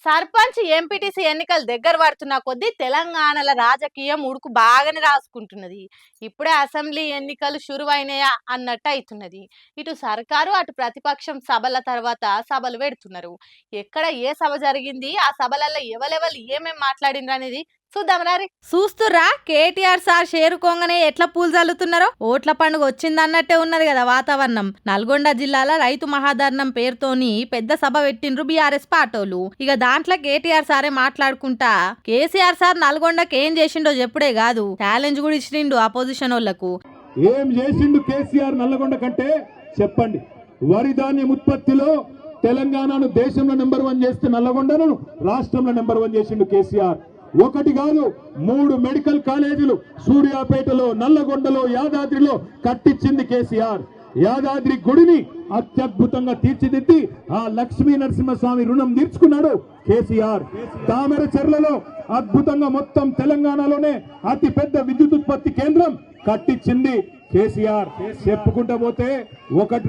Sarpanch MPTC ఎన్నికలు దగ్గర పడుతున్న కొద్దీ తెలంగాణలో రాజకీయం ఉడుకు బాగానే రాసుకుంటున్నది. ఇప్పుడే అసెంబ్లీ ఎన్నికలు షురువైనాయా అన్నట్టు అవుతున్నది. ఇటు సర్కారు అటు ప్రతిపక్షం సభల తర్వాత సభలు పెడుతున్నారు. ఎక్కడ ఏ సభ జరిగింది, ఆ సభలలో ఎవరెవరు ఏమేం మాట్లాడిండ్రు అనేది చూద్దాం రారి. చూస్తుర్రా కేటీఆర్ సార్ చేరుకోగానే ఎట్లా పూలు చల్లుతున్నారో. ఓట్ల పండుగ వచ్చిందన్నట్టే ఉన్నది కదా వాతావరణం. నల్గొండ జిల్లాల రైతు మహాధర్నం పేరుతోని పెద్ద సభ పెట్టిండ్రు బీఆర్ఎస్ పాటోలు. ఇక దాంట్లో కేటీఆర్ సారే మాట్లాడుకుంటా కేసీఆర్ సార్ నల్గొండకి ఏం చేసిండో చెప్పుడే కాదు, ఛాలెంజ్ కూడా ఇచ్చిండు అపోజిషన్ వాళ్ళకు. ఏం చేసిండు కేసీఆర్ నల్గొండ కంటే చెప్పండి. వరి ధాన్యం ఉత్పత్తిలో తెలంగాణను దేశంలో నెంబర్ 1 చేస్తే నల్లగొండను రాష్ట్రంలో నెంబర్ 1 చేసిండు కేసీఆర్. ఒకటి కాదు 3 మెడికల్ కాలేజీలు సూర్యాపేటలో, నల్లగొండలో, యాదాద్రిలో కట్టించింది కేసీఆర్. యాదాద్రి గుడిని అత్యద్భుతంగా తీర్చిదిద్ది ఆ లక్ష్మీ నరసింహస్వామి రుణం తీర్చుకున్నాడు కేసీఆర్. తామర చెర్లలో అద్భుతంగా మొత్తం తెలంగాణలోనే అతి పెద్ద విద్యుత్ ఉత్పత్తి కేంద్రం కట్టించింది కేసీఆర్. చెప్పుకుంటా పోతే ఒకటి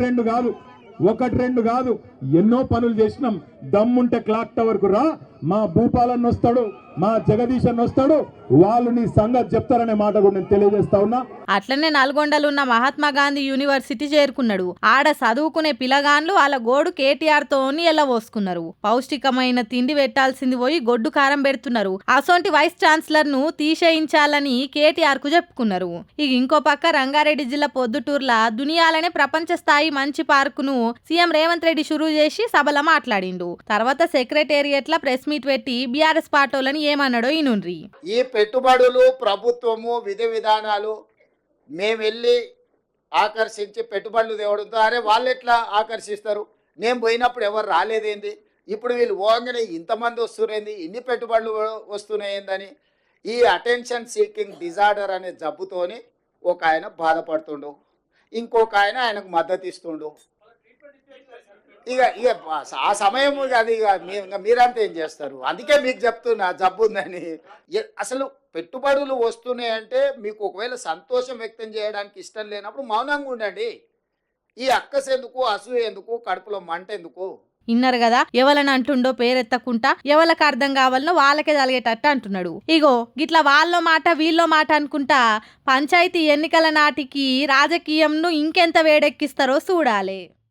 రెండు కాదు ఎన్నో పనులు చేసినాం. దమ్ముంటే క్లాక్ టవర్ కు రా, మా భూపాలన్న వస్తాడు, మా జగదీశ్ అన్న వస్తాడు, వాళ్ళు నీ సంగతి చెప్తారనే మాట కూడా నేను తెలియజేస్తా ఉన్నా. అట్లనే నల్గొండలో ఉన్న మహాత్మా గాంధీ యూనివర్సిటీ చేరుకున్నాడు. ఆడ చదువుకునే పిల్లగాన్లు వాళ్ళ గోడు కేటీఆర్ తోని ఎల్లబోసుకున్నారు. పౌష్టికమైన తిండి పెట్టాల్సింది పోయి గొడ్డు కారం పెడుతున్నారు. అసొంటి వైస్ ఛాన్సలర్ ను తీసేయించాలని కేటీఆర్ కు చెప్పుకున్నారు. ఇక ఇంకో పక్క రంగారెడ్డి జిల్లా పొద్దుటూర్ల దునియాలనే ప్రపంచ స్థాయి మంచి పార్కును సీఎం రేవంత్ రెడ్డి షురూ చేసి సభలో మాట్లాడిండు. తర్వాత సెక్రటేరియట్ ల ప్రెస్ మీట్ పెట్టి బీఆర్ఎస్ పార్టీలని ఏమన్నాడో ఈనుండ్రి. ఈ పెట్టుబడులు, ప్రభుత్వము, విధి విధానాలు మేము వెళ్ళి ఆకర్షించి పెట్టుబడులు తేవడంతో అరే వాళ్ళు ఎట్లా ఆకర్షిస్తారు, నేను పోయినప్పుడు ఎవరు రాలేదేంది, ఇప్పుడు వీళ్ళు పోగానే ఇంతమంది వస్తున్నాయింది, ఇన్ని పెట్టుబడులు వస్తున్నాయిందని ఈ అటెన్షన్ సీకింగ్ డిజార్డర్ అనే జబ్బుతోని ఒక ఆయన బాధపడుతుండు, ఇంకొక ఆయన ఆయనకు మద్దతు ఇస్తుండు. ఇక ఆ సమయం అది మీరంతా ఏం చేస్తారు. అందుకే మీకు చెప్తున్నా జబ్బు ఉందని. అసలు పెట్టుబడులు వస్తున్నాయంటే మీకు ఒకవేళ సంతోషం వ్యక్తం చేయడానికి ఇష్టం లేనప్పుడు మౌనంగా ఉండండి. ఈ అక్కస ఎందుకు, అసూయ ఎందుకు, కడుపులో మంట ఎందుకు? ఇన్నారు కదా, ఎవలని అంటుండో పేరెత్తకుంటా ఎవరికి అర్థం కావాలనో వాళ్ళకే తలిగేటట్టు అంటున్నాడు. ఇగో గిట్లా వాళ్ళ మాట వీళ్ళ మాట అనుకుంటా పంచాయతీ ఎన్నికల నాటికి రాజకీయంను ఇంకెంత వేడెక్కిస్తారో చూడాలి.